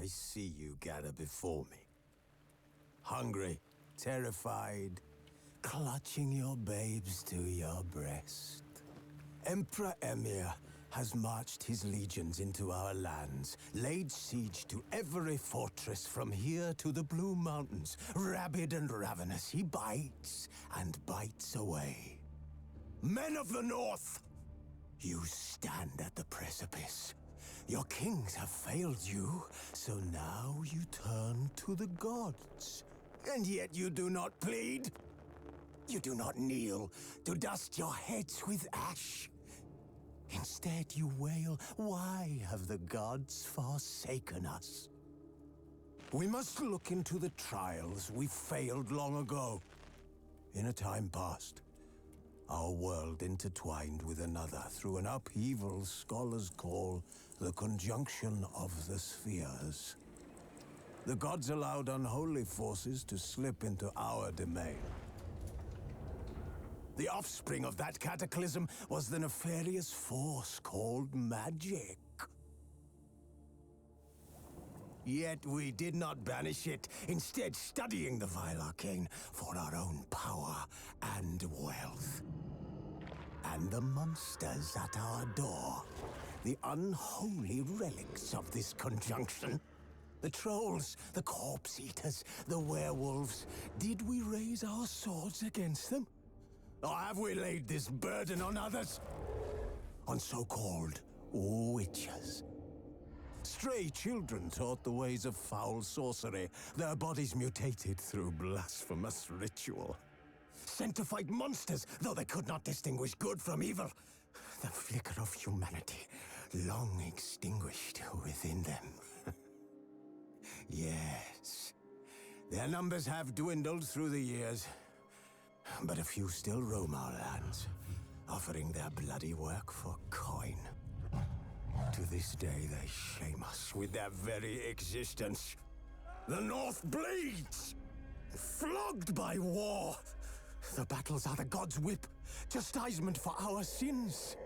I see you gather before me. Hungry, terrified, clutching your babes to your breast. Emperor Emir has marched his legions into our lands, laid siege to every fortress from here to the Blue Mountains. Rabid and ravenous, he bites and bites away. Men of the North, you stand at the precipice. Your kings have failed you, so now you turn to the gods. And yet you do not plead. You do not kneel to dust your heads with ash. Instead you wail, why have the gods forsaken us? We must look into the trials we failed long ago. In a time past, our world intertwined with another through an upheaval scholars call the conjunction of the spheres. The gods allowed unholy forces to slip into our domain. The offspring of that cataclysm was the nefarious force called magic. Yet we did not banish it, instead studying the vile arcane for our own power and wealth. And the monsters at our door, the unholy relics of this conjunction. The trolls, the corpse eaters, the werewolves. Did we raise our swords against them? Or have we laid this burden on others? On so-called witches. Stray children taught the ways of foul sorcery, their bodies mutated through blasphemous ritual. Sent to fight monsters, though they could not distinguish good from evil. The flicker of humanity, long extinguished within them. Yes, their numbers have dwindled through the years, but a few still roam our lands, offering their bloody work for coin. To this day, they shame us with their very existence. The North bleeds, flogged by war. The battles are the gods' whip, chastisement for our sins.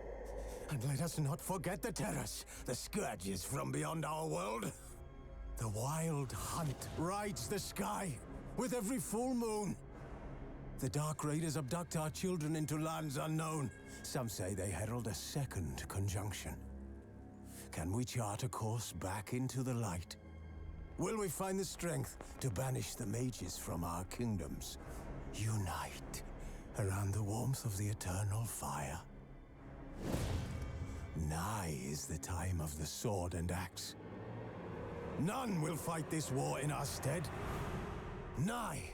And let us not forget the terrors, the scourges from beyond our world. The wild hunt rides the sky with every full moon. The Dark Raiders abduct our children into lands unknown. Some say they herald a second conjunction. Can we chart a course back into the light? Will we find the strength to banish the mages from our kingdoms? Unite around the warmth of the eternal fire. Nigh is the time of the sword and axe. None will fight this war in our stead. Nigh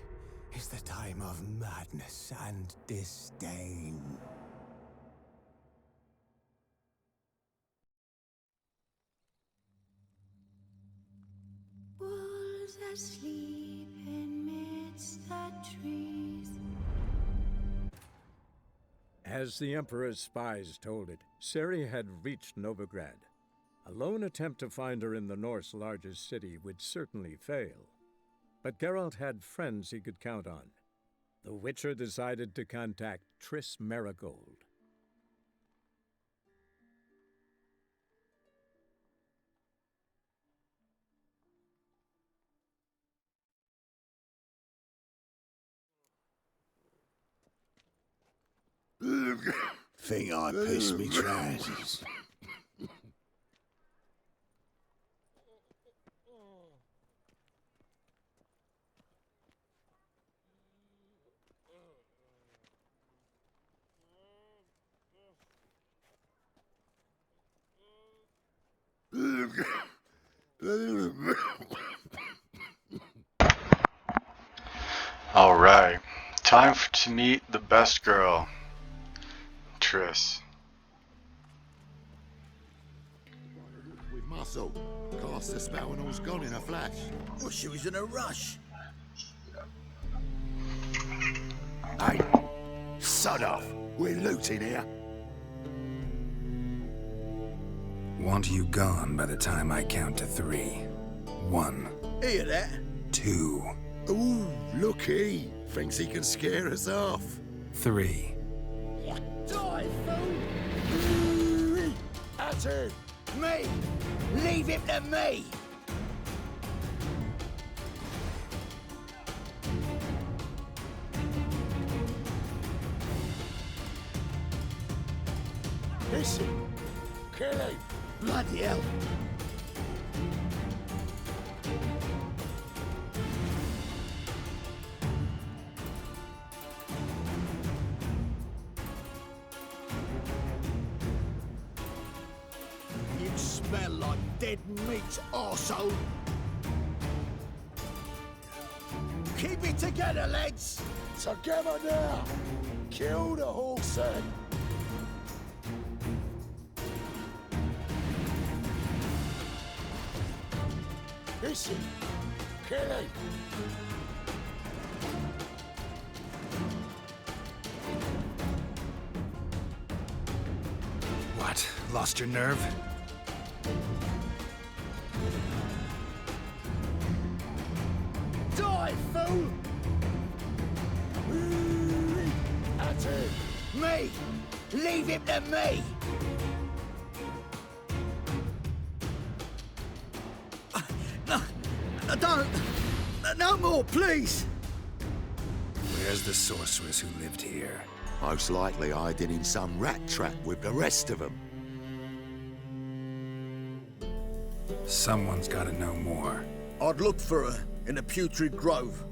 is the time of madness and disdain. Wolves asleep amidst the trees. As the Emperor's spies told it, Ciri had reached Novigrad. A lone attempt to find her in the North's largest city would certainly fail. But Geralt had friends he could count on. The Witcher decided to contact Triss Merigold. Think I pissed me trousers. Alright, time to meet the best girl, Triss. With muscle. Cast the spell and all's gone in a flash. Well, she was in a rush. Hey, sod off. We're looting here. Want you gone by the time I count to 3. 1. Hear that? 2. Ooh, looky. Thinks he can scare us off. 3. Die, fool! At him! Me! Leave him to me! Listen. Kill him. Bloody hell. You smell like dead meat, arsehole. Keep it together, lads. Together now. Kill the horse then. Listen. Kill him. What? Lost your nerve? Die, fool! At him! Me! Leave him to me! No, don't! No more, please! Where's the sorceress who lived here? Most likely hiding in some rat trap with the rest of them. Someone's gotta know more. I'd look for her in the Putrid Grove.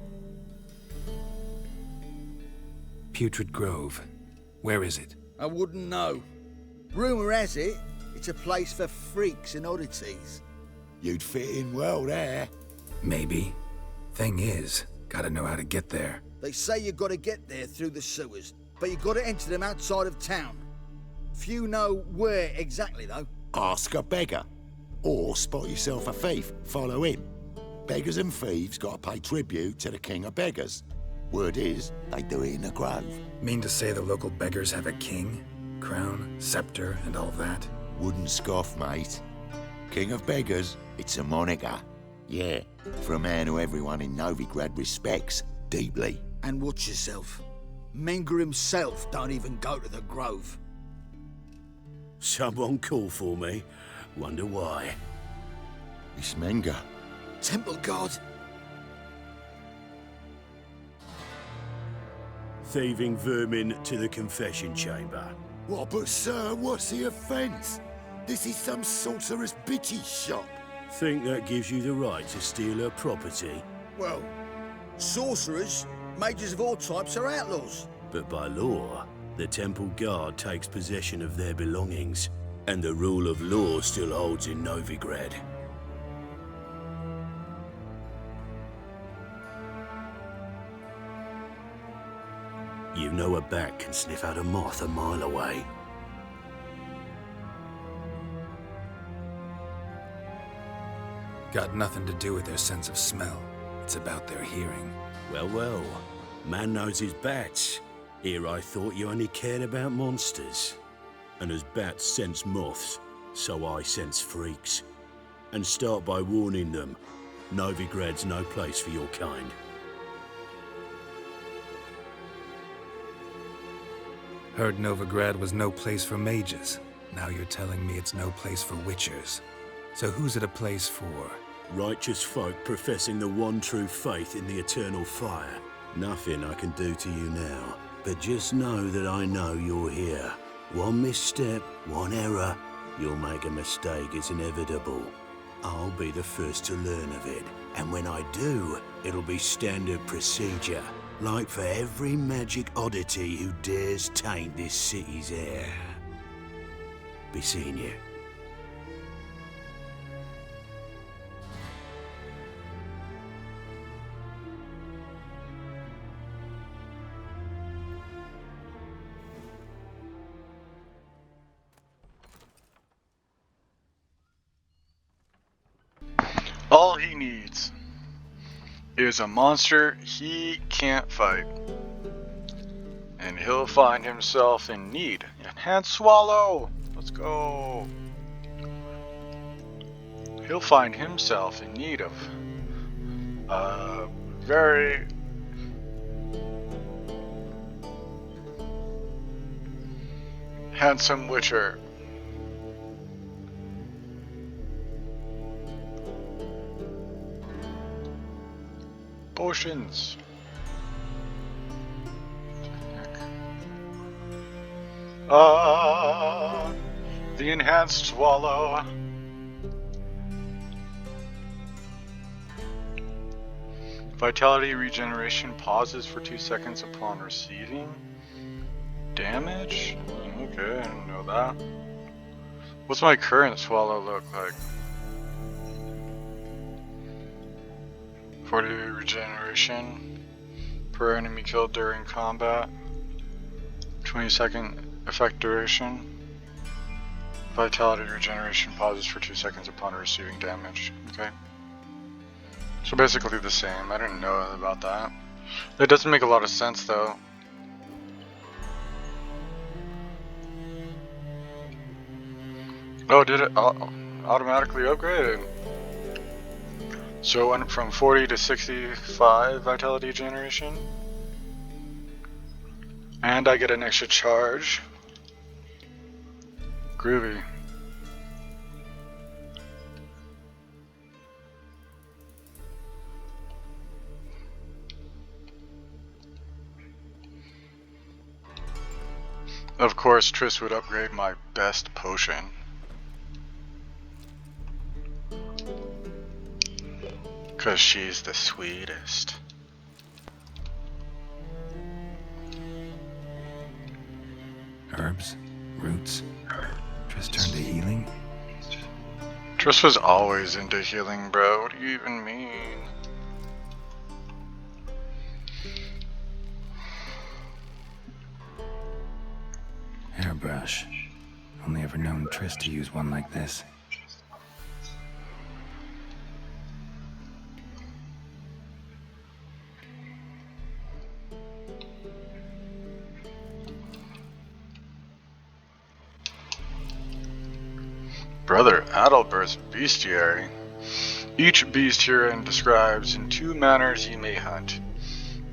Putrid Grove. Where is it? I wouldn't know. Rumour has it, it's a place for freaks and oddities. You'd fit in well there. Maybe. Thing is, gotta know how to get there. They say you gotta get there through the sewers, but you gotta enter them outside of town. Few know where exactly, though. Ask a beggar. Or spot yourself a thief, follow him. Beggars and thieves gotta pay tribute to the king of beggars. Word is, they do it in the grove. Mean to say the local beggars have a king? Crown, scepter, and all that? Wouldn't scoff, mate. King of beggars, it's a moniker. Yeah, for a man who everyone in Novigrad respects deeply. And watch yourself. Menger himself don't even go to the Grove. Someone call for me. Wonder why. It's Menger. Temple Guard. Thieving vermin to the confession chamber. What, but sir, what's the offence? This is some sorcerer's bitch's shop. Think that gives you the right to steal her property? Well, sorcerers, mages of all types are outlaws. But by law, the Temple Guard takes possession of their belongings, and the rule of law still holds in Novigrad. You know a bat can sniff out a moth a mile away. Got nothing to do with their sense of smell. It's about their hearing. Well, well. Man knows his bats. Here I thought you only cared about monsters. And as bats sense moths, so I sense freaks. And start by warning them, Novigrad's no place for your kind. Heard Novigrad was no place for mages. Now you're telling me it's no place for witchers. So who's it a place for? Righteous folk professing the one true faith in the eternal fire. Nothing I can do to you now, but just know that I know you're here. One misstep, one error, you'll make a mistake, it's inevitable. I'll be the first to learn of it, and when I do, it'll be standard procedure, like for every magic oddity who dares taint this city's air. Be seeing you. All he needs is a monster he can't fight. And he'll find himself in need. Hand swallow! Let's go! He'll find himself in need of a very handsome witcher. Potions. The enhanced swallow. Vitality regeneration pauses for 2 seconds upon receiving damage? Okay, I didn't know that. What's my current swallow look like? 40 regeneration per enemy killed during combat. 20-second effect duration. Vitality regeneration pauses for 2 seconds upon receiving damage. Okay. So basically the same. I didn't know about that. That doesn't make a lot of sense though. Oh, did it automatically upgrade? So it went from 40 to 65 vitality generation. And I get an extra charge. Groovy. Of course, Triss would upgrade my best potion. Cause she's the sweetest. Herbs, roots. Triss turned to healing? Triss was always into healing, bro. What do you even mean? Hairbrush. Only ever known Triss to use one like this. Brother Adalbert's bestiary. Each beast herein describes in 2 manners ye may hunt.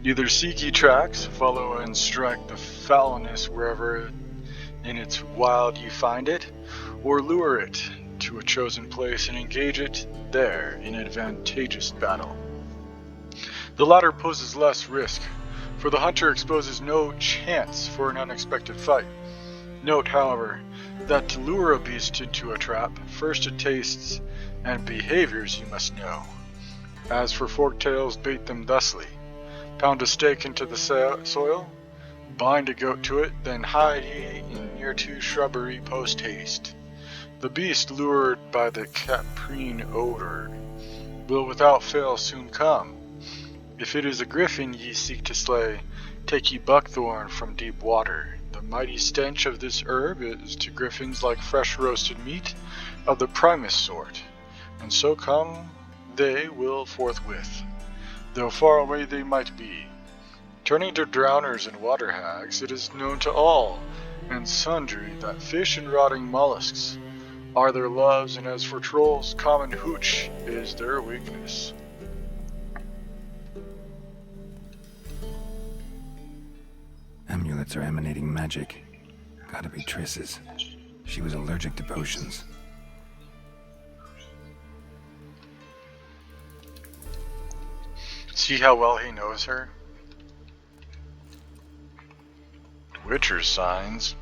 Either seek ye tracks, follow and strike the foulness wherever in its wild ye find it, or lure it to a chosen place and engage it there in advantageous battle. The latter poses less risk, for the hunter exposes no chance for an unexpected fight. Note, however, that to lure a beast into a trap, first it tastes and behaviors you must know. As for forktails, bait them thusly. Pound a stake into the soil, bind a goat to it, then hide ye in near to shrubbery post haste. The beast, lured by the caprine odor, will without fail soon come. If it is a griffin ye seek to slay, take ye buckthorn from deep water. The mighty stench of this herb is to griffins like fresh roasted meat of the primest sort, and so come they will forthwith, though far away they might be. Turning to drowners and water hags, it is known to all and sundry that fish and rotting mollusks are their loves, and as for trolls, common hooch is their weakness. Amulets are emanating magic. Gotta be Triss's. She was allergic to potions. See how well he knows her? Witcher's signs.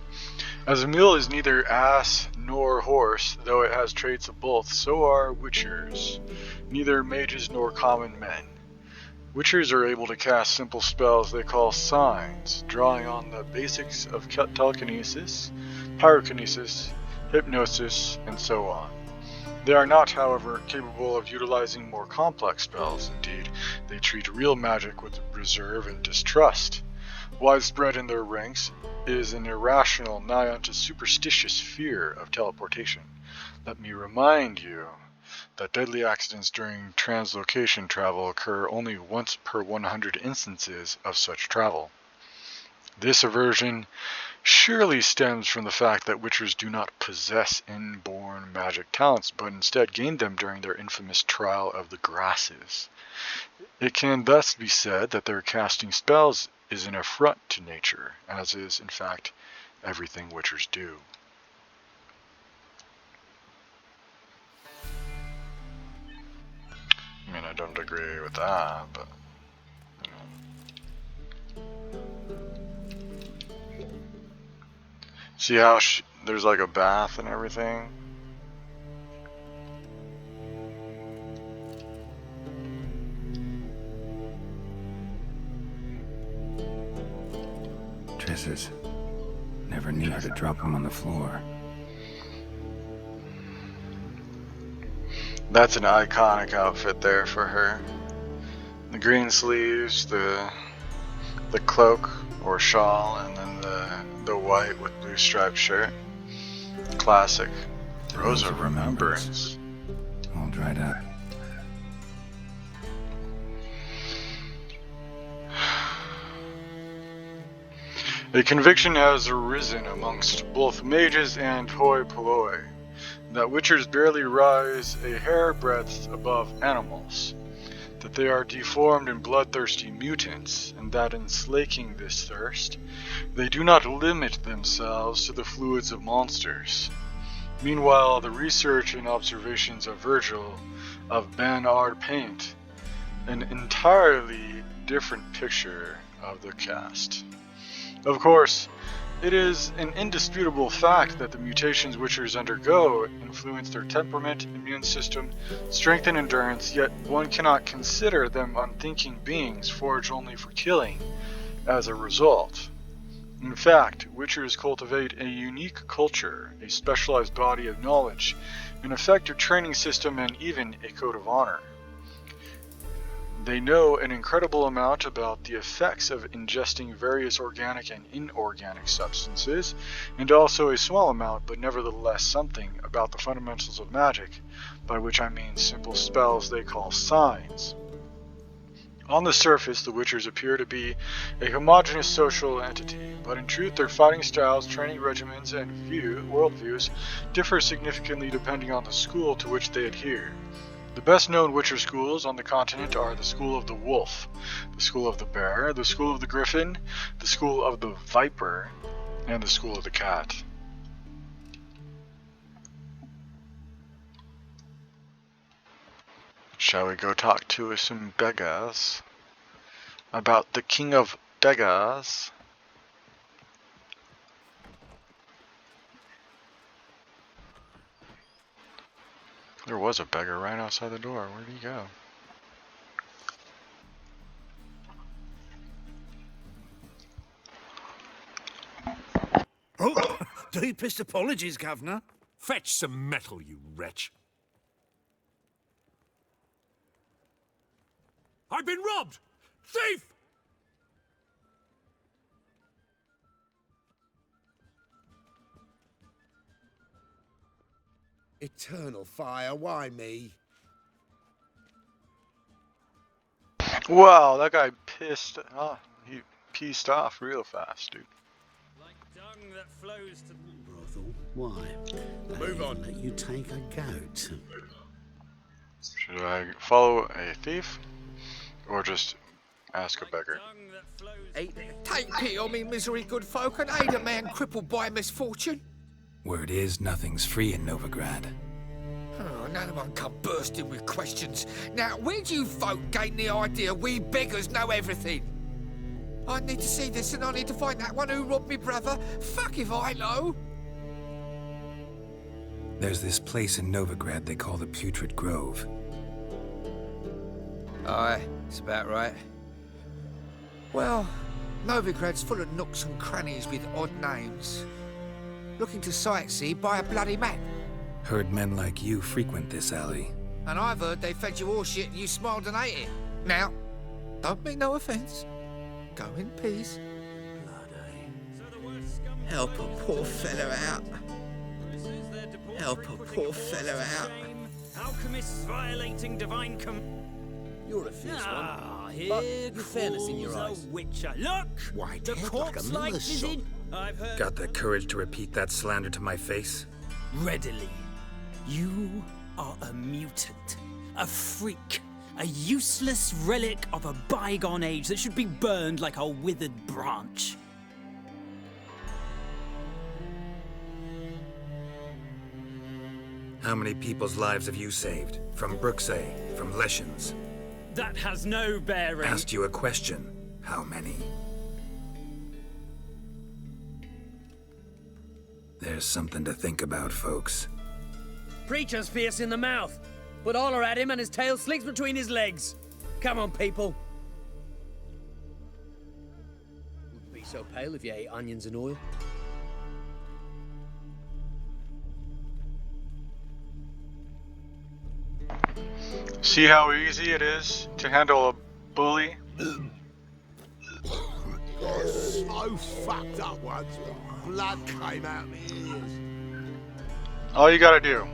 As a mule is neither ass nor horse, though it has traits of both, so are witchers, neither mages nor common men. Witchers are able to cast simple spells they call signs, drawing on the basics of telekinesis, pyrokinesis, hypnosis, and so on. They are not, however, capable of utilizing more complex spells. Indeed, they treat real magic with reserve and distrust. Widespread in their ranks is an irrational, nigh unto superstitious fear of teleportation. Let me remind you that deadly accidents during translocation travel occur only once per 100 instances of such travel. This aversion surely stems from the fact that witchers do not possess inborn magic talents, but instead gain them during their infamous trial of the grasses. It can thus be said that their casting spells is an affront to nature, as is, in fact, everything witchers do. I mean, I don't agree with that, but, you know. See how There's like a bath and everything. Tris's. Never knew how to drop him on the floor. That's an iconic outfit there for her. The green sleeves, the cloak or shawl, and then the white with blue striped shirt. Classic. Rose of Remembrance. All dried up. A conviction has arisen amongst both mages and hoi polloi that witchers barely rise a hair breadth above animals, that they are deformed and bloodthirsty mutants, and that in slaking this thirst, they do not limit themselves to the fluids of monsters. Meanwhile, the research and observations of Virgil, of Bernard paint an entirely different picture of the cast. Of course, it is an indisputable fact that the mutations witchers undergo influence their temperament, immune system, strength, and endurance, yet one cannot consider them unthinking beings forged only for killing as a result. In fact, witchers cultivate a unique culture, a specialized body of knowledge, an effective training system, and even a code of honor. They know an incredible amount about the effects of ingesting various organic and inorganic substances, and also a small amount, but nevertheless something, about the fundamentals of magic, by which I mean simple spells they call signs. On the surface, the witchers appear to be a homogeneous social entity, but in truth their fighting styles, training regimens, and worldviews differ significantly depending on the school to which they adhere. The best known witcher schools on the continent are the School of the Wolf, the School of the Bear, the School of the Griffin, the School of the Viper, and the School of the Cat. Shall we go talk to some beggars about the King of Beggars? There was a beggar right outside the door. Where'd he go? Oh, deepest apologies, Governor. Fetch some metal, you wretch. I've been robbed! Thief! Eternal fire, why me? Wow, that guy he pieced off real fast, dude. Like dung that flows to... Brothel, why? Move on. Let you take a goat. Should I follow a thief? Or just ask a beggar? Take pity on me, misery, good folk, and aid a man crippled by misfortune. Word is, nothing's free in Novigrad. Oh, no one come bursting with questions. Now, where do you folk gain the idea we beggars know everything? I need to see this, and I need to find that one who robbed me brother. Fuck if I know. There's this place in Novigrad they call the Putrid Grove. Aye, it's about right. Well, Novigrad's full of nooks and crannies with odd names. Looking to sightsee, buy a bloody map. Heard men like you frequent this alley. And I've heard they fed you all shit and you smiled and ate it. Now, don't mean no offence. Go in peace. Help a poor fellow out. Help a poor fellow out. Alchemists violating divine You're a fierce one. Here But your fairness in your crawls eyes. a witcher. Look! White The head like a corpse-like miller's visit. I've heard Got the courage to repeat that slander to my face? readily. You are a mutant, a freak, a useless relic of a bygone age that should be burned like a withered branch. How many people's lives have you saved? From Bruxay, from Leshens? That has no bearing. Asked you a question. How many? There's something to think about, folks. Preacher's fierce in the mouth, but holler at him and his tail slinks between his legs. Come on, people. Wouldn't be so pale if you ate onions and oil. See how easy it is to handle a bully? Got so fucked up once, blood came out my ears. All you gotta do.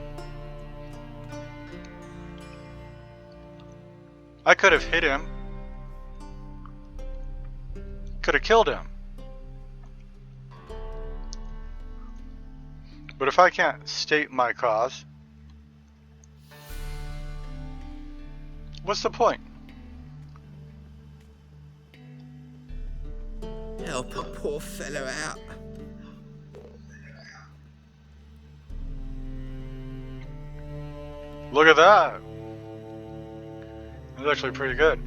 I could have hit him. Could have killed him. But if I can't state my cause, what's the point? Help a poor fellow out. Look at that. It's actually pretty good.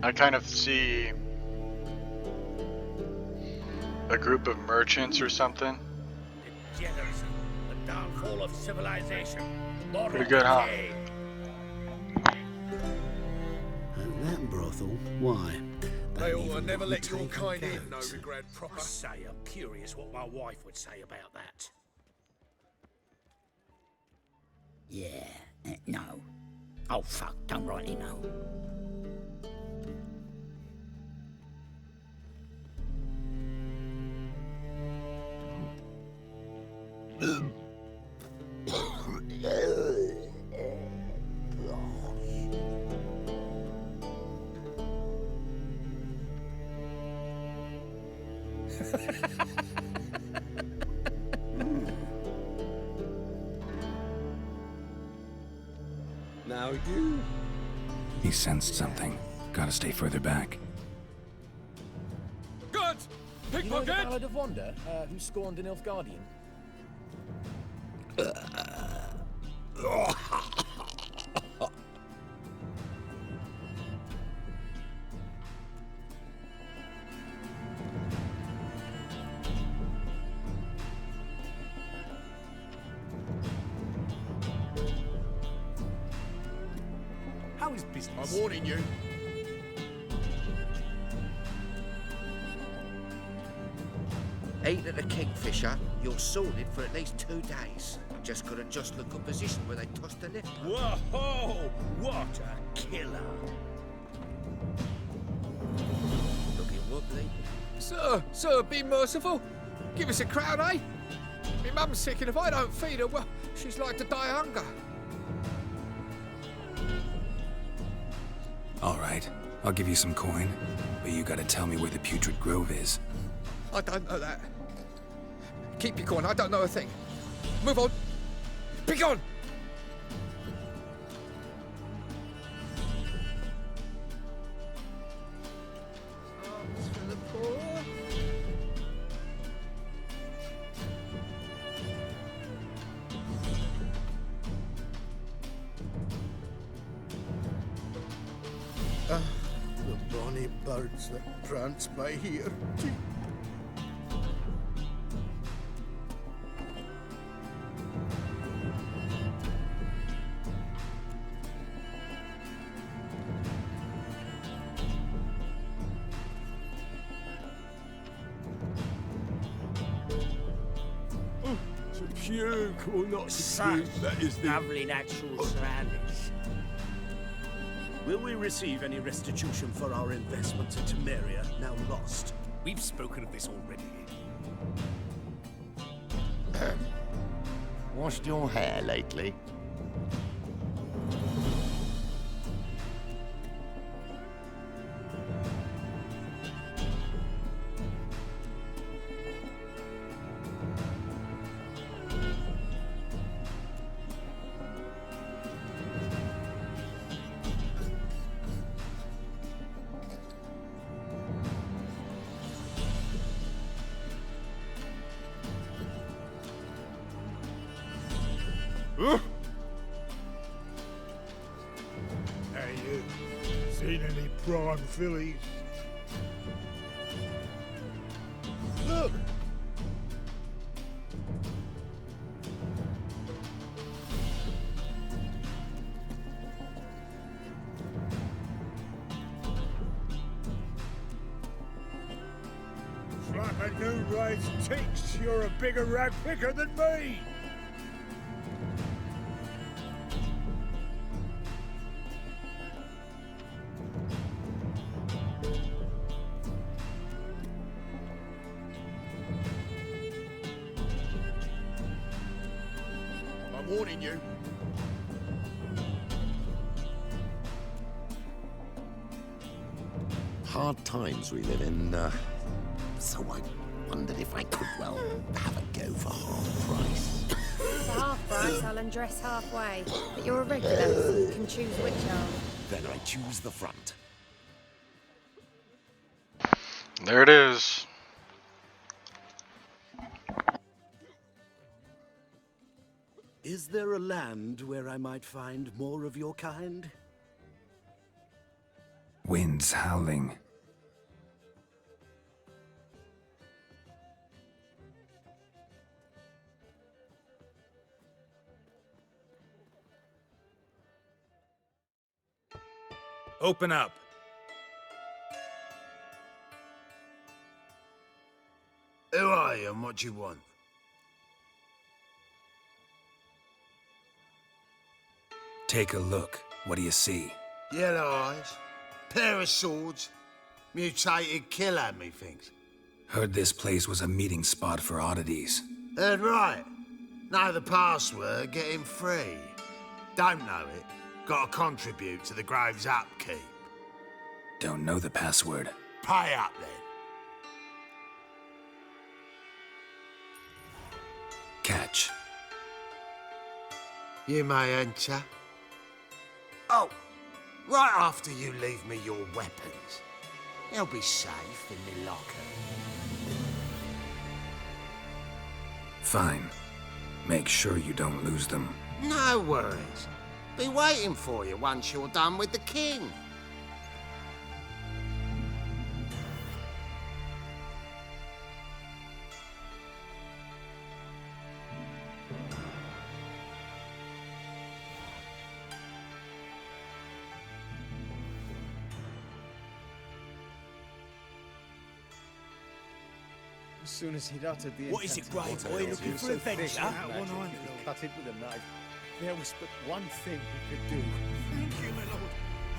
I kind of see a group of merchants or something. Degeneracy, the downfall of civilization. Pretty good, huh? That brothel? Why? They ought to never let your kind in, no regret proper. Say, I'm curious what my wife would say about that. Yeah, no. Oh, fuck, don't rightly know. Now you. He sensed something. Gotta stay further back. Good! You know the Pickpocket! Ballad of Wanda, who scorned an Nilfgaardian? How is business? I'm warning you. Eat at the Kingfisher, you're sorted for at least 2 days. Just gotta adjust the good position where they toss the lift. Whoa! What a killer! Looking wobbly. Sir, be merciful. Give us a crown, eh? My mum's sick, and if I don't feed her, well, she's like to die of hunger. All right, I'll give you some coin, but you gotta tell me where the Putrid Grove is. I don't know that. Keep your coin, I don't know a thing. Move on. Be gone! Alms for the poor. The bonny birds that prance by here. To puke or not to Such puke, that is the... lovely natural surroundings. Will we receive any restitution for our investments in Temeria, now lost? We've spoken of this already. Washed your hair lately? prime fillies. Look! It's like a new raised chicks. You're a bigger rag picker than me. I'm warning you. Hard times we live in, so I wondered if I could, well, have a go for half price. For half price, I'll undress halfway. But you're a regular, so you can choose which arm. Then I choose the front. There it is. Is there a land where I might find more of your kind? Winds howling. Open up. Who are you and what do you want? Take a look. What do you see? Yellow eyes, pair of swords, mutated killer, methinks. Heard this place was a meeting spot for oddities. Heard right. Know the password, get him free. Don't know it, gotta contribute to the Grave's upkeep. Don't know the password. Pay up then. Catch. You may enter. Oh, right after you leave me your weapons. They'll be safe in the locker. Fine. Make sure you don't lose them. No worries. Be waiting for you once you're done with the king. As soon as he'd uttered the What is it, Grave Boy? Looking for adventure? Cut it with a knife. There was but one thing he could do. Thank you, my lord.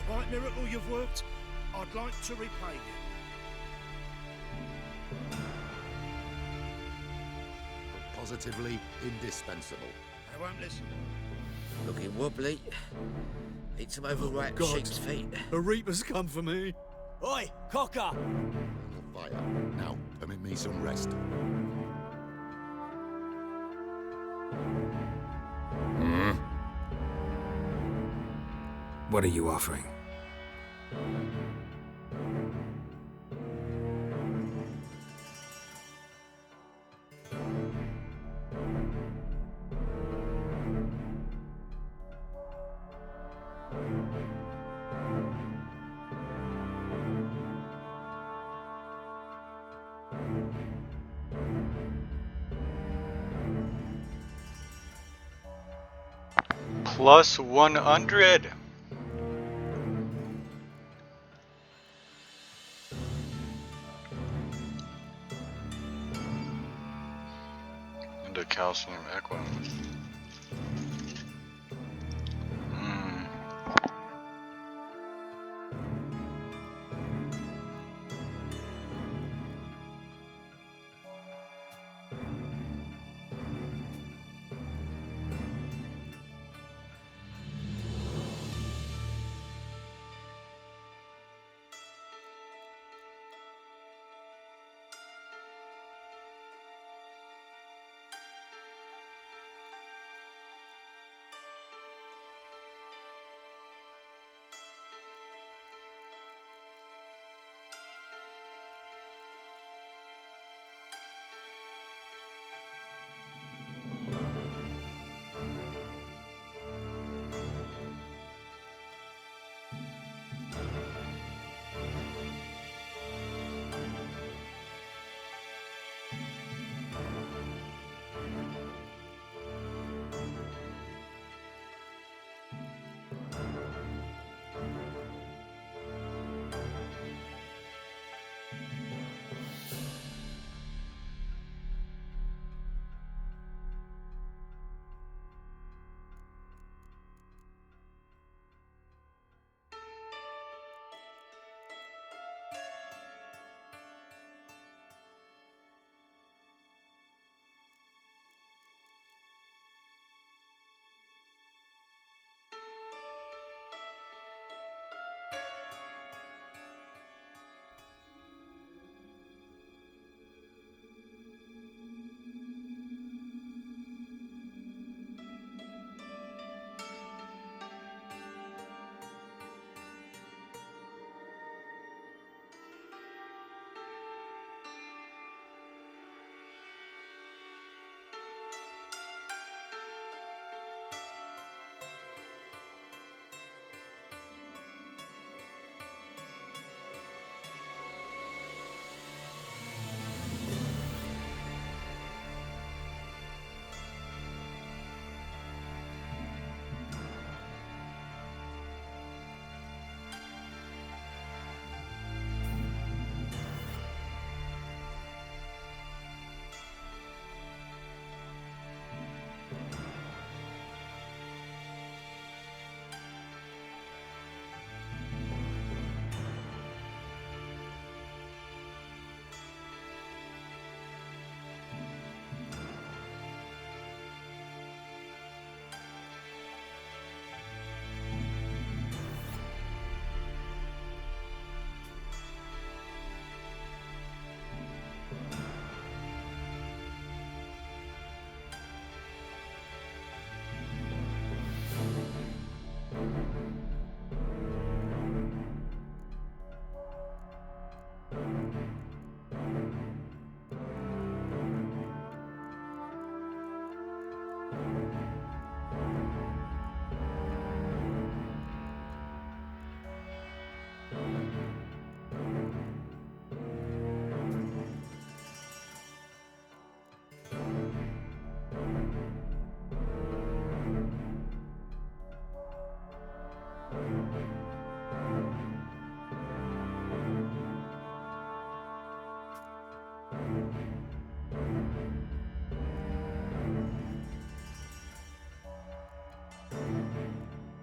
A right miracle you've worked. I'd like to repay you. Positively indispensable. I won't listen. Looking wobbly. Need some overripe sheep's feet. A reaper's come for me. Oi, Cocker! Fire. Now, permit me some rest. What are you offering? Plus 100. Into calcium equine.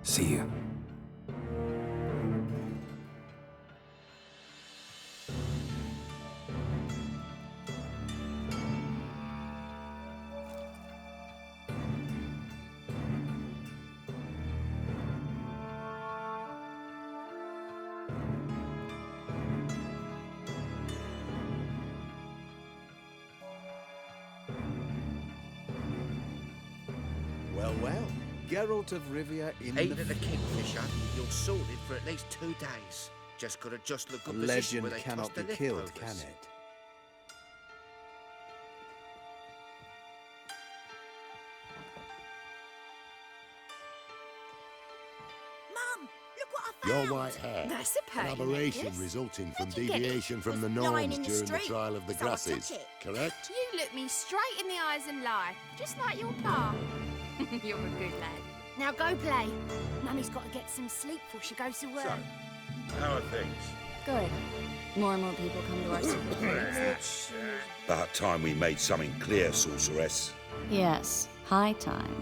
See you. Well, well. Geralt of Rivia in Ain't the it the Kingfisher? You're sorted for at least 2 days. Just gotta just look good position legend where they cannot toss the be killed, can leftovers. it? Mum, look what I Your found. white hair. That's a An pain, aberration Nicholas. resulting from Where'd you get it? deviation from the Was lying norms in the during the street, trial of the so I took grasses. it. Correct? You look me straight in the eyes and lie, just like your pa. You're a good lad. Now go play. Mummy's got to get some sleep before she goes to work. How are things? Good. More and more people come to our secret caves. About time we made something clear, sorceress. Yes, high time.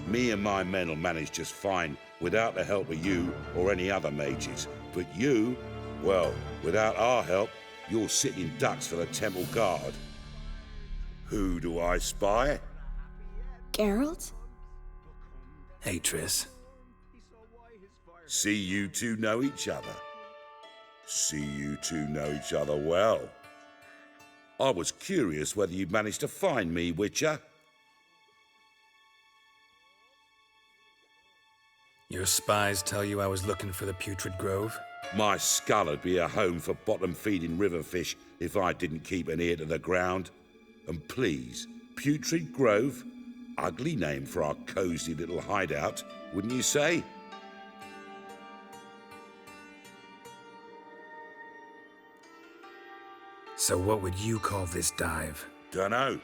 Me and my men will manage just fine without the help of you or any other mages. But you, well, without our help, you're sitting ducks for the temple guard. Who do I spy? Geralt? Hey, Triss. See you two know each other. See you two know each other well. I was curious whether you'd managed to find me, Witcher. Your spies tell you I was looking for the Putrid Grove? My skull would be a home for bottom-feeding river fish if I didn't keep an ear to the ground. And please, Putrid Grove? Ugly name for our cosy little hideout, wouldn't you say? So what would you call this dive? Dunno.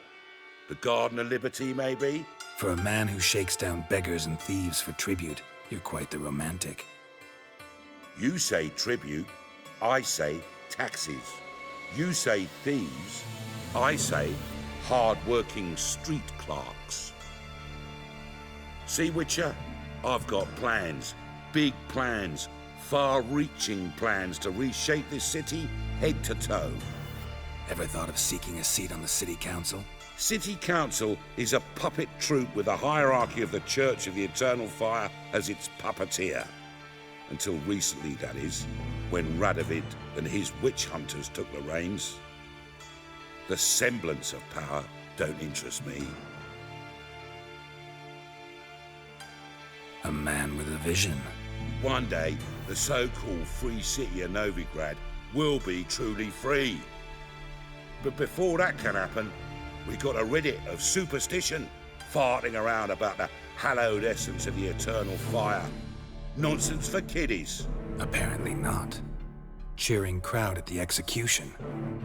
The Garden of Liberty, maybe? For a man who shakes down beggars and thieves for tribute, you're quite the romantic. You say tribute, I say taxes. You say thieves, I say hard-working street clerks. See, Witcher, I've got plans, big plans, far-reaching plans to reshape this city head to toe. Ever thought of seeking a seat on the city council? City Council is a puppet troupe with a hierarchy of the Church of the Eternal Fire as its puppeteer. Until recently, that is, when Radovid and his witch hunters took the reins. The semblance of power don't interest me. A man with a vision. One day, the so-called free city of Novigrad will be truly free. But before that can happen, we got to rid it of superstition, farting around about the hallowed essence of the eternal fire. Nonsense for kiddies. Apparently not. Cheering crowd at the execution.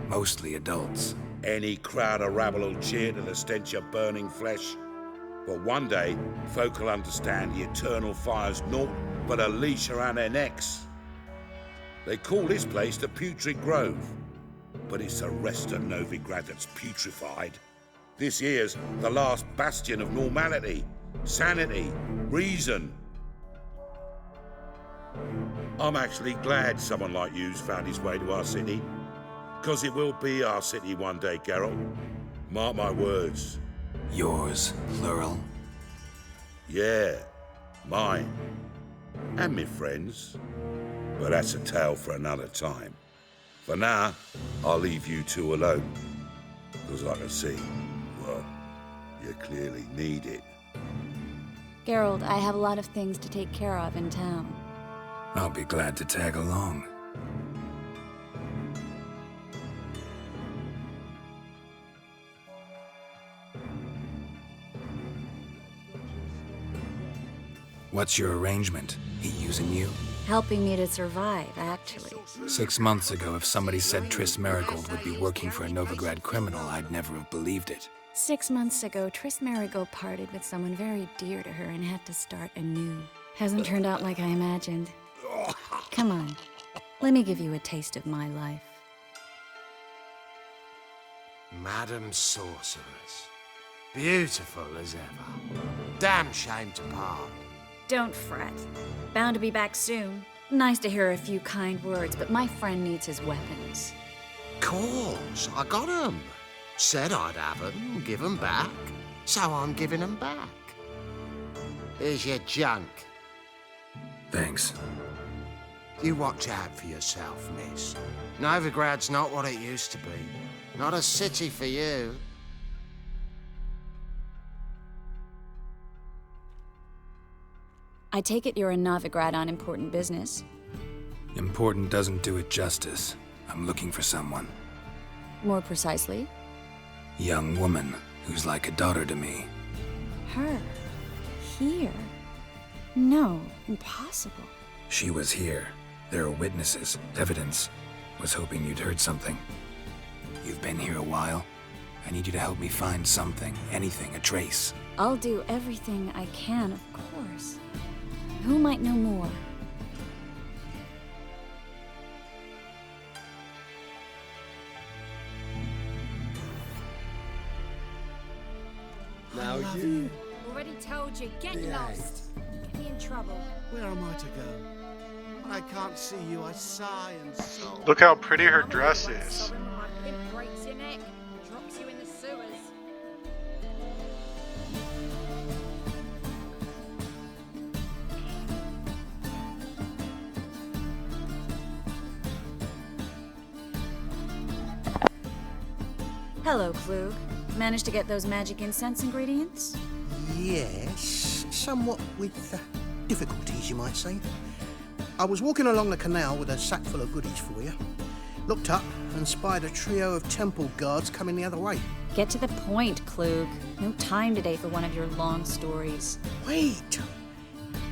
Mostly adults. Any crowd of rabble will cheer to the stench of burning flesh. But one day, folk will understand the eternal fire's naught but a leash around their necks. They call this place the Putrid Grove. But it's the rest of Novigrad that's putrefied. This here's the last bastion of normality, sanity, reason. I'm actually glad someone like you's found his way to our city. 'Cause it will be our city one day, Geralt. Mark my words. Yours, plural. Yeah, mine. And me friends. But that's a tale for another time. For now, I'll leave you two alone. 'Cause I can see, well, you clearly need it. Geralt, I have a lot of things to take care of in town. I'll be glad to tag along. What's your arrangement? He using you? Helping me to survive, actually. 6 months ago, if somebody said Triss Merigold would be working for a Novigrad criminal, I'd never have believed it. 6 months ago, Triss Merigold parted with someone very dear to her and had to start anew. Hasn't turned out like I imagined. Come on, let me give you a taste of my life. Madam Sorceress. Beautiful as ever. Damn shame to part. Don't fret. Bound to be back soon. Nice to hear a few kind words, but my friend needs his weapons. Course, I got 'em. Said I'd have 'em, give 'em back. So I'm giving 'em back. Here's your junk. Thanks. You watch out for yourself, miss. Novigrad's not what it used to be. Not a city for you. I take it you're in Novigrad on important business. Important doesn't do it justice. I'm looking for someone. More precisely? Young woman who's like a daughter to me. Her? Here? No, impossible. She was here. There are witnesses, evidence. Was hoping you'd heard something. You've been here a while. I need you to help me find something, anything, a trace. I'll do everything I can, of course. Who might know more? Now you... Already told you, get Yes. lost. Get me in trouble. Where am I to go? When I can't see you, I sigh and sob. Look how pretty her dress is. My pimp breaks your neck, drops you in the sewers. Hello, Klug. Managed to get those magic incense ingredients? Yes, somewhat with difficulties, you might say. I was walking along the canal with a sack full of goodies for you. Looked up and spied a trio of temple guards coming the other way. Get to the point, Klug. No time today for one of your long stories. Wait!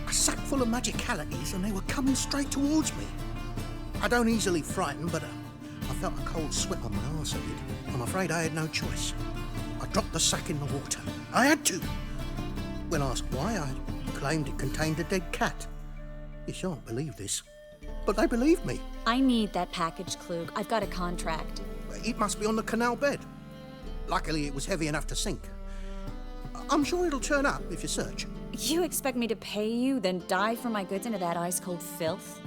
A sack full of magicalities and they were coming straight towards me. I don't easily frighten, but I felt a cold sweat on my arse, I did. I'm afraid I had no choice. I dropped the sack in the water. I had to. When asked why, I claimed it contained a dead cat. You shan't believe this, but they believed me. I need that package, Klug. I've got a contract. It must be on the canal bed. Luckily, it was heavy enough to sink. I'm sure it'll turn up if you search. You expect me to pay you, then dive for my goods into that ice-cold filth?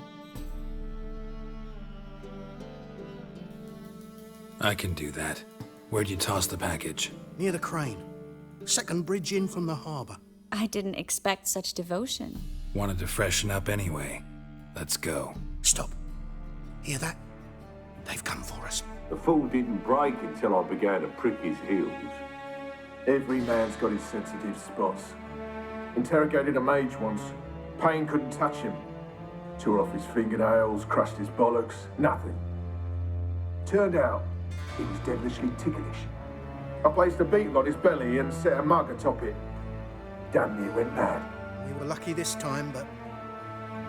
I can do that. Where'd you toss the package? Near the crane. Second bridge in from the harbour. I didn't expect such devotion. Wanted to freshen up anyway. Let's go. Stop. Hear that? They've come for us. The fall didn't break until I began to prick his heels. Every man's got his sensitive spots. Interrogated a mage once. Pain couldn't touch him. Tore off his fingernails, crushed his bollocks, nothing. Turned out, he was devilishly ticklish. I placed a beetle on his belly and set a mug atop it. Damn near went mad. We were lucky this time, but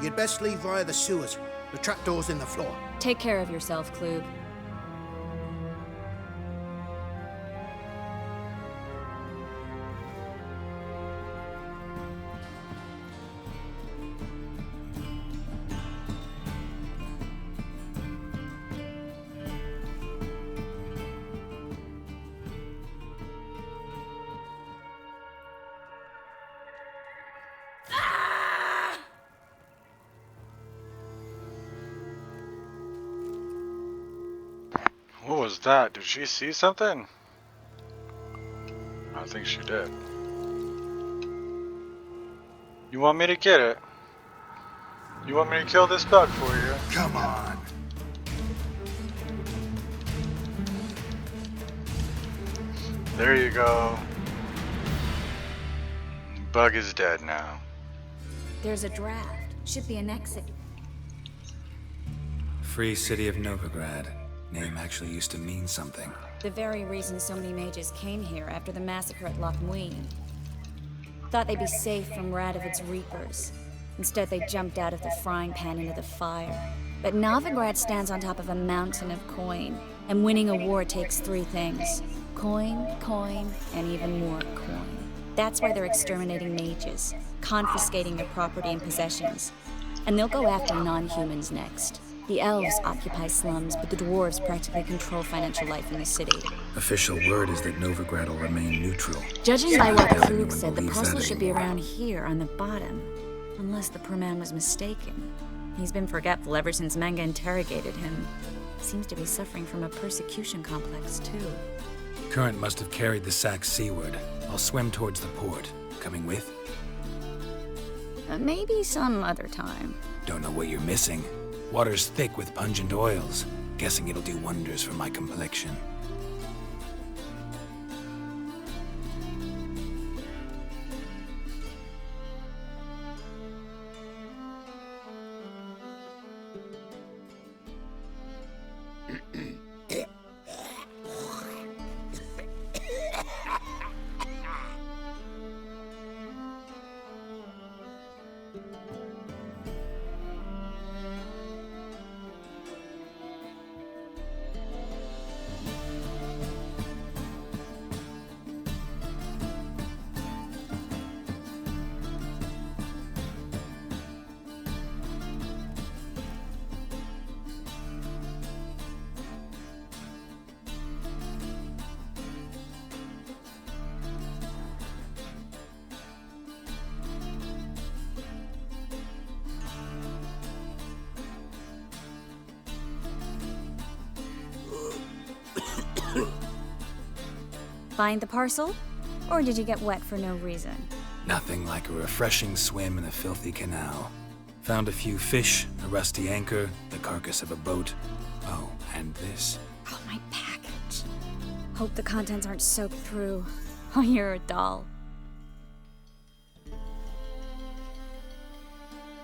you'd best leave via the sewers. The trapdoor's in the floor. Take care of yourself, Klug. What was that? Did she see something? I think she did. You want me to get it? You want me to kill this bug for you? Come on. There you go. Bug is dead now. There's a draft. Should be an exit. Free City of Novigrad. Name actually used to mean something. The very reason so many mages came here after the massacre at Loch Muin. Thought they'd be safe from Radovid's reapers. Instead, they jumped out of the frying pan into the fire. But Novigrad stands on top of a mountain of coin, and winning a war takes three things. Coin, coin, and even more coin. That's why they're exterminating mages, confiscating their property and possessions. And they'll go after non-humans next. The elves occupy slums, but the dwarves practically control financial life in the city. Official word is that Novigrad will remain neutral. Judging by what Everyone Klug said, the believes parcel that should be anymore. around here on the bottom. Unless the poor man was mistaken. He's been forgetful ever since Manga interrogated him. Seems to be suffering from a persecution complex, too. Current must have carried the sack seaward. I'll swim towards the port. Coming with? Maybe some other time. Don't know what you're missing. Water's thick with pungent oils. Guessing it'll do wonders for my complexion. Find the parcel? Or did you get wet for no reason? Nothing like a refreshing swim in a filthy canal. Found a few fish, a rusty anchor, the carcass of a boat. Oh, and this. Oh, my package. Hope the contents aren't soaked through. Oh, you're a doll.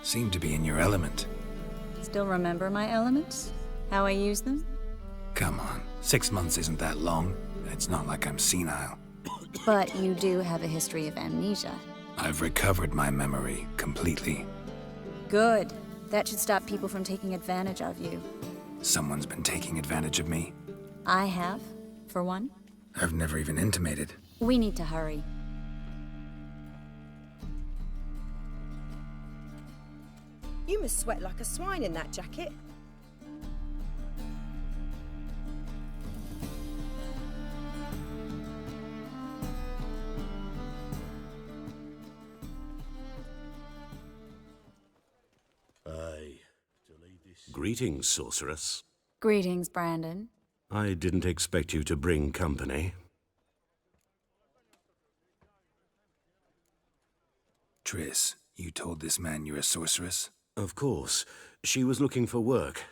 Seem to be in your element. Still remember my elements? How I use them? Come on, 6 months isn't that long. It's not like I'm senile. But you do have a history of amnesia. I've recovered my memory completely. Good. That should stop people from taking advantage of you. Someone's been taking advantage of me. I have, for one. I've never even intimated. We need to hurry. You must sweat like a swine in that jacket. Greetings, sorceress. Greetings, Brandon. I didn't expect you to bring company. Triss, you told this man you're a sorceress? Of course. She was looking for work.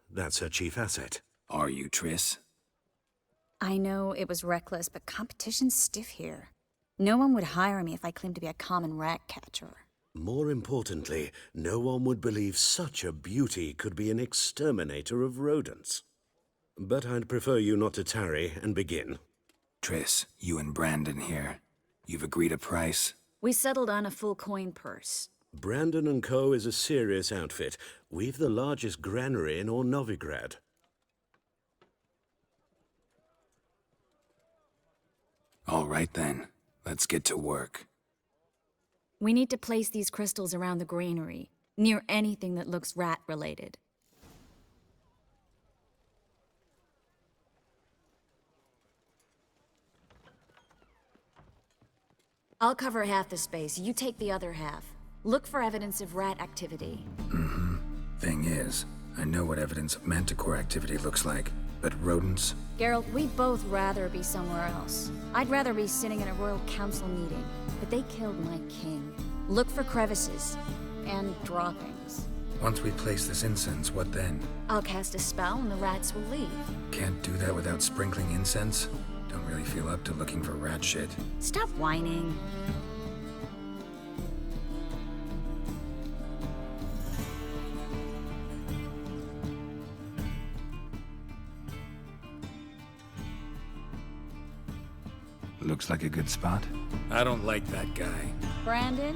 That's her chief asset. Are you, Triss? I know it was reckless, but competition's stiff here. No one would hire me if I claimed to be a common rat catcher. More importantly, no one would believe such a beauty could be an exterminator of rodents. But I'd prefer you not to tarry and begin. Triss, you and Brandon here. You've agreed a price? We settled on a full coin purse. Brandon & Co. is a serious outfit. We've the largest granary in all Novigrad. All right then. Let's get to work. We need to place these crystals around the granary, near anything that looks rat-related. I'll cover half the space, you take the other half. Look for evidence of rat activity. Thing is, I know what evidence of manticore activity looks like, but rodents? Geralt, we'd both rather be somewhere else. I'd rather be sitting in a royal council meeting, but they killed my king. Look for crevices and droppings. Once we place this incense, what then? I'll cast a spell and the rats will leave. Can't do that without sprinkling incense? Don't really feel up to looking for rat shit. Stop whining. Looks like a good spot. I don't like that guy. Brandon?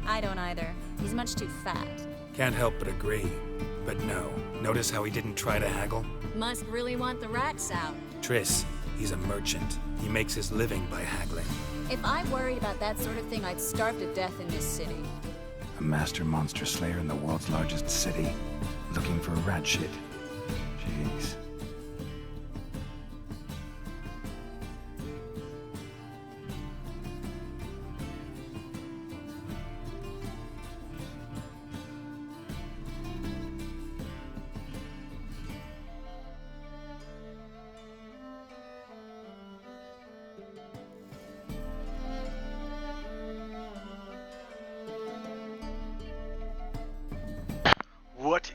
I don't either. He's much too fat. Can't help but agree. But no. Notice how he didn't try to haggle? Must really want the rats out. Triss, he's a merchant. He makes his living by haggling. If I worried about that sort of thing, I'd starve to death in this city. A master monster slayer in the world's largest city. Looking for rat shit. Jeez.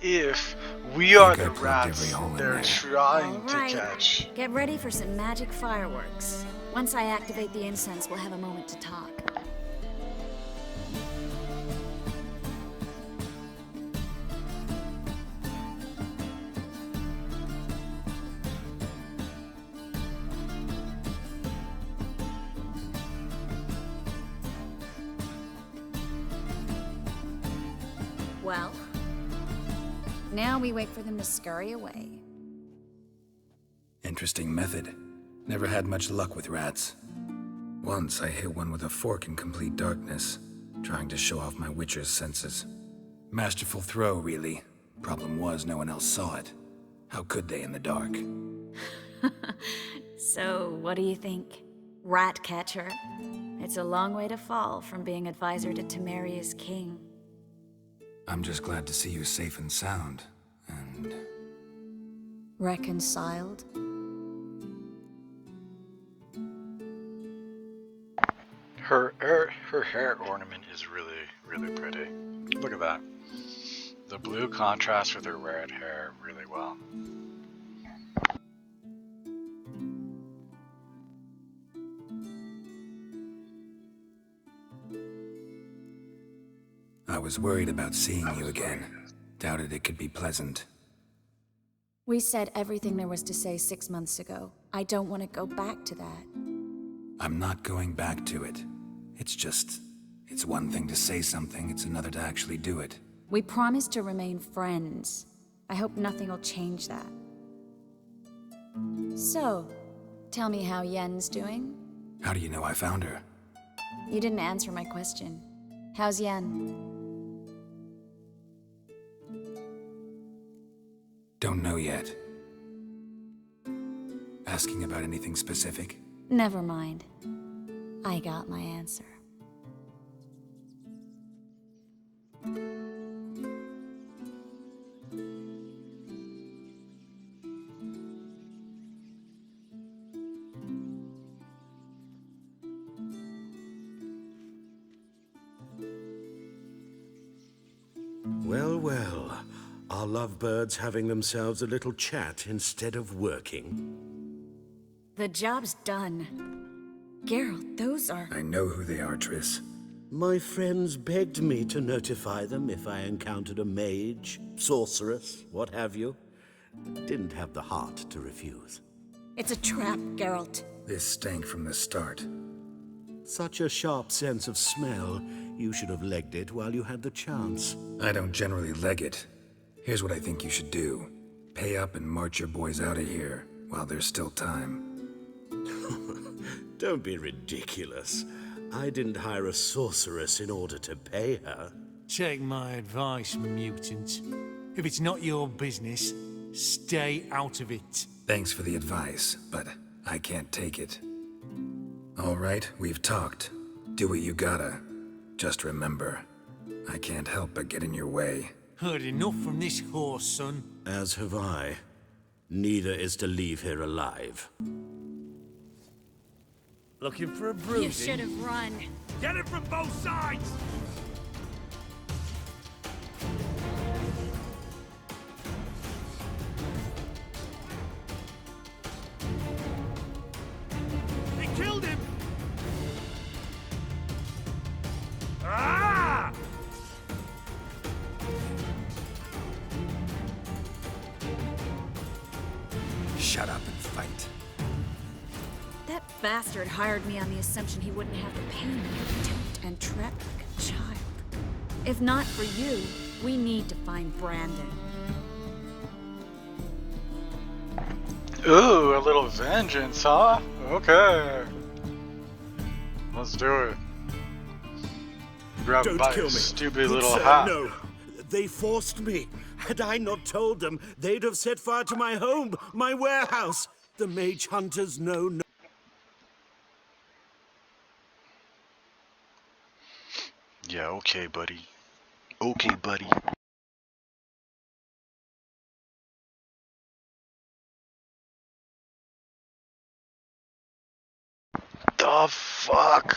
if we are Think I the plugged rats every hole in they're there. trying to Alright. catch. Get ready for some magic fireworks. Once I activate the incense, we'll have a moment to talk. Well, now we wait for them to scurry away. Interesting method. Never had much luck with rats. Once I hit one with a fork in complete darkness, trying to show off my witcher's senses. Masterful throw, really. Problem was, no one else saw it. How could they in the dark? So, what do you think? Rat catcher? It's a long way to fall from being advisor to Temeria's king. I'm just glad to see you safe and sound, and... Reconciled? Her hair ornament is really pretty. Look at that. The blue contrasts with her red hair really well. I was worried about seeing you again. Doubted it could be pleasant. We said everything there was to say 6 months ago. I don't want to go back to that. I'm not going back to it. It's one thing to say something, it's another to actually do it. We promised to remain friends. I hope nothing will change that. So, tell me how Yen's doing? How do you know I found her? You didn't answer my question. How's Yen? Don't know yet. Asking about anything specific? Never mind. I got my answer. Well, well. Are lovebirds having themselves a little chat instead of working? The job's done. Geralt, those are... I know who they are, Triss. My friends begged me to notify them if I encountered a mage, sorceress, what have you. Didn't have the heart to refuse. It's a trap, Geralt. This stank from the start. Such a sharp sense of smell. You should have legged it while you had the chance. I don't generally leg it. Here's what I think you should do. Pay up and march your boys out of here while there's still time. Don't be ridiculous. I didn't hire a sorceress in order to pay her. Take my advice, mutant. If it's not your business, stay out of it. Thanks for the advice, but I can't take it. All right, we've talked. Do what you gotta. Just remember, I can't help but get in your way. Heard enough from this horse, son. As have I. Neither is to leave here alive. Looking for a bruising? You should have run. Get it from both sides! They killed him! Ah! Shut up and fight. That bastard hired me on the assumption he wouldn't have to pay me to tempt and trap like a child. If not for you, we need to find Brandon. Ooh, a little vengeance, huh? Okay. Let's do it. Grab Don't by kill his me. stupid Good little sir, hat. No. They forced me. Had I not told them, they'd have set fire to my home, my warehouse. The mage hunters know no... Yeah, okay, buddy. Okay, buddy. The fuck?